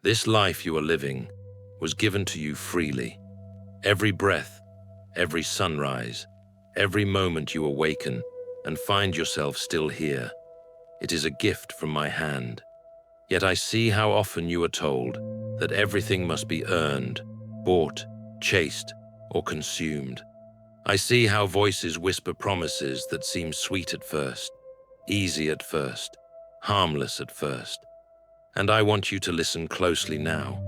This life you are living was given to you freely. Every breath, every sunrise, every moment you awaken and find yourself still here. It is a gift from my hand. Yet I see how often you are told that everything must be earned, bought, chased, or consumed. I see how voices whisper promises that seem sweet at first, easy at first, harmless at first. And I want you to listen closely now,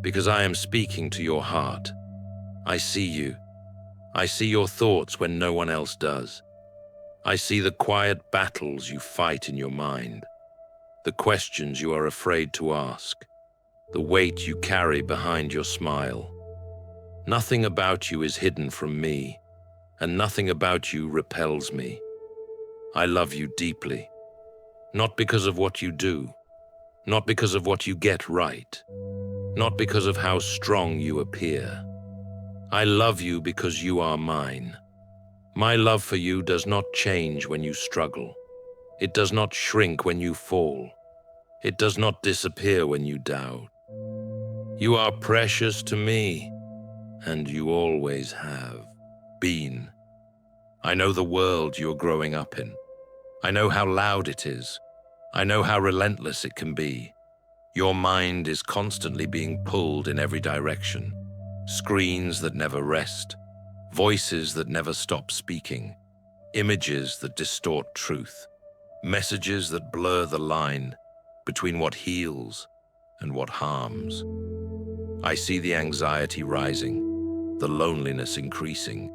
because I am speaking to your heart. I see you. I see your thoughts when no one else does. I see the quiet battles you fight in your mind, the questions you are afraid to ask, the weight you carry behind your smile. Nothing about you is hidden from me, and nothing about you repels me. I love you deeply, not because of what you do, not because of what you get right, not because of how strong you appear. I love you because you are mine. My love for you does not change when you struggle. It does not shrink when you fall. It does not disappear when you doubt. You are precious to me, and you always have been. I know the world you're growing up in. I know how loud it is. I know how relentless it can be. Your mind is constantly being pulled in every direction. Screens that never rest, voices that never stop speaking, images that distort truth, messages that blur the line between what heals and what harms. I see the anxiety rising, the loneliness increasing,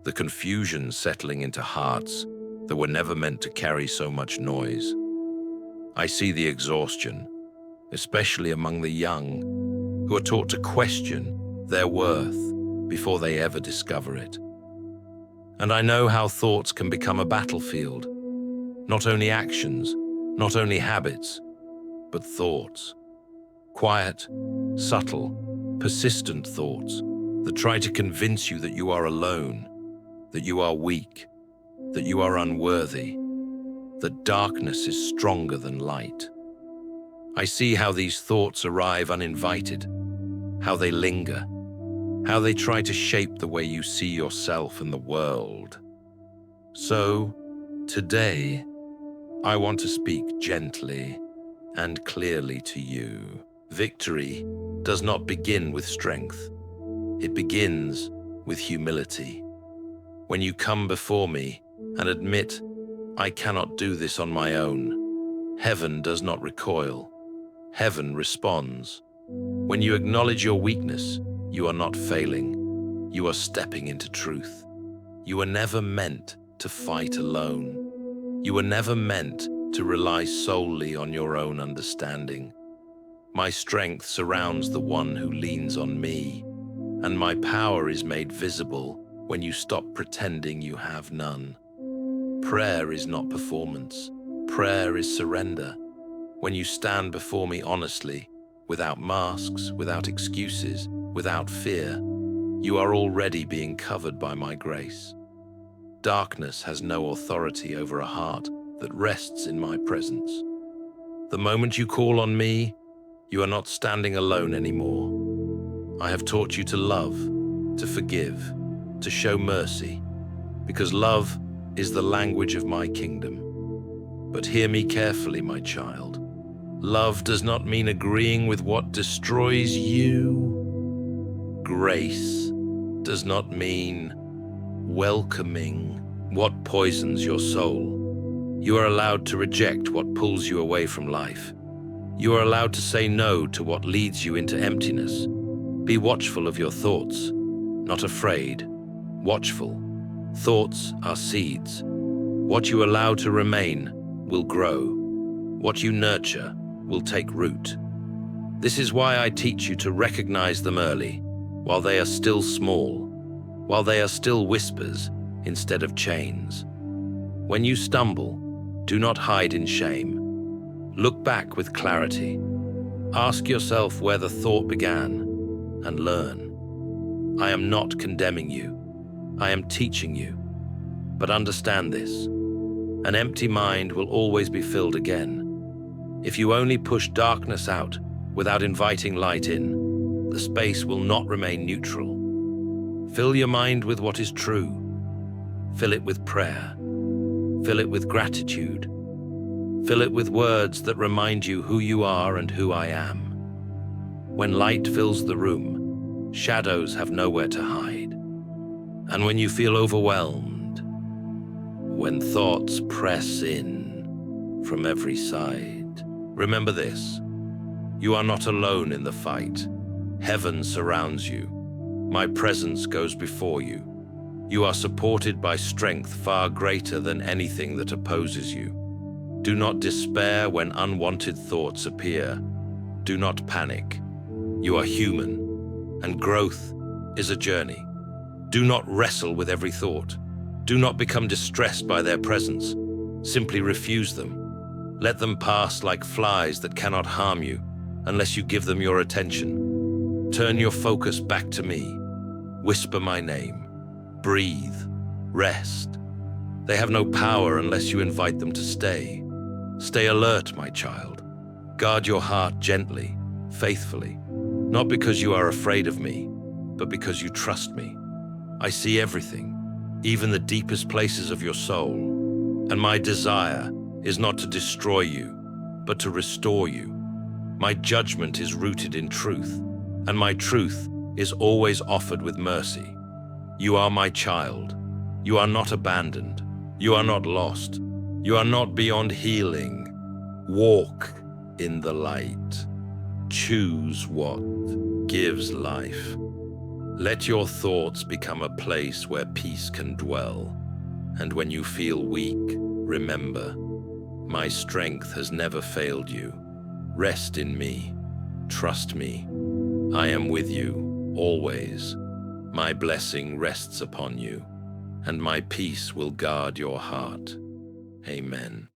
the confusion settling into hearts that were never meant to carry so much noise. I see the exhaustion, especially among the young, who are taught to question their worth before they ever discover it. And I know how thoughts can become a battlefield. Not only actions, not only habits, but thoughts. Quiet, subtle, persistent thoughts that try to convince you that you are alone, that you are weak, that you are unworthy, that darkness is stronger than light. I see how these thoughts arrive uninvited, how they linger, how they try to shape the way you see yourself and the world. So, today, I want to speak gently and clearly to you. Victory does not begin with strength. It begins with humility. When you come before me and admit, I cannot do this on my own, heaven does not recoil. Heaven responds. When you acknowledge your weakness, you are not failing. You are stepping into truth. You were never meant to fight alone. You were never meant to rely solely on your own understanding. My strength surrounds the one who leans on me, and my power is made visible when you stop pretending you have none. Prayer is not performance. Prayer is surrender. When you stand before me honestly, without masks, without excuses, without fear, you are already being covered by my grace. Darkness has no authority over a heart that rests in my presence. The moment you call on me, you are not standing alone anymore. I have taught you to love, to forgive, to show mercy, because love is the language of my kingdom. But hear me carefully, my child. Love does not mean agreeing with what destroys you. Grace does not mean welcoming what poisons your soul. You are allowed to reject what pulls you away from life. You are allowed to say no to what leads you into emptiness. Be watchful of your thoughts, not afraid. Watchful. Thoughts are seeds. What you allow to remain will grow. What you nurture will take root. This is why I teach you to recognize them early, while they are still small, while they are still whispers instead of chains. When you stumble, do not hide in shame. Look back with clarity. Ask yourself where the thought began and learn. I am not condemning you. I am teaching you. But understand this. An empty mind will always be filled again. If you only push darkness out, Without inviting light in, the space will not remain neutral. Fill your mind with what is true. Fill it with prayer. Fill it with gratitude. Fill it with words that remind you who you are and who I am. When light fills the room, shadows have nowhere to hide. And when you feel overwhelmed, when thoughts press in from every side, remember this: you are not alone in the fight. Heaven surrounds you. My presence goes before you. You are supported by strength far greater than anything that opposes you. Do not despair when unwanted thoughts appear. Do not panic. You are human, and growth is a journey. Do not wrestle with every thought. Do not become distressed by their presence. Simply refuse them. Let them pass like flies that cannot harm you unless you give them your attention. Turn your focus back to me. Whisper my name. Breathe. Rest. They have no power unless you invite them to stay. Stay alert, my child. Guard your heart gently, faithfully, not because you are afraid of me, but because you trust me. I see everything, even the deepest places of your soul, and my desire is not to destroy you, but to restore you. My judgment is rooted in truth, and my truth is always offered with mercy. You are my child. You are not abandoned. You are not lost. You are not beyond healing. Walk in the light. Choose what gives life. Let your thoughts become a place where peace can dwell. And when you feel weak, remember, my strength has never failed you. Rest in me. Trust me. I am with you, always. My blessing rests upon you, and my peace will guard your heart. Amen.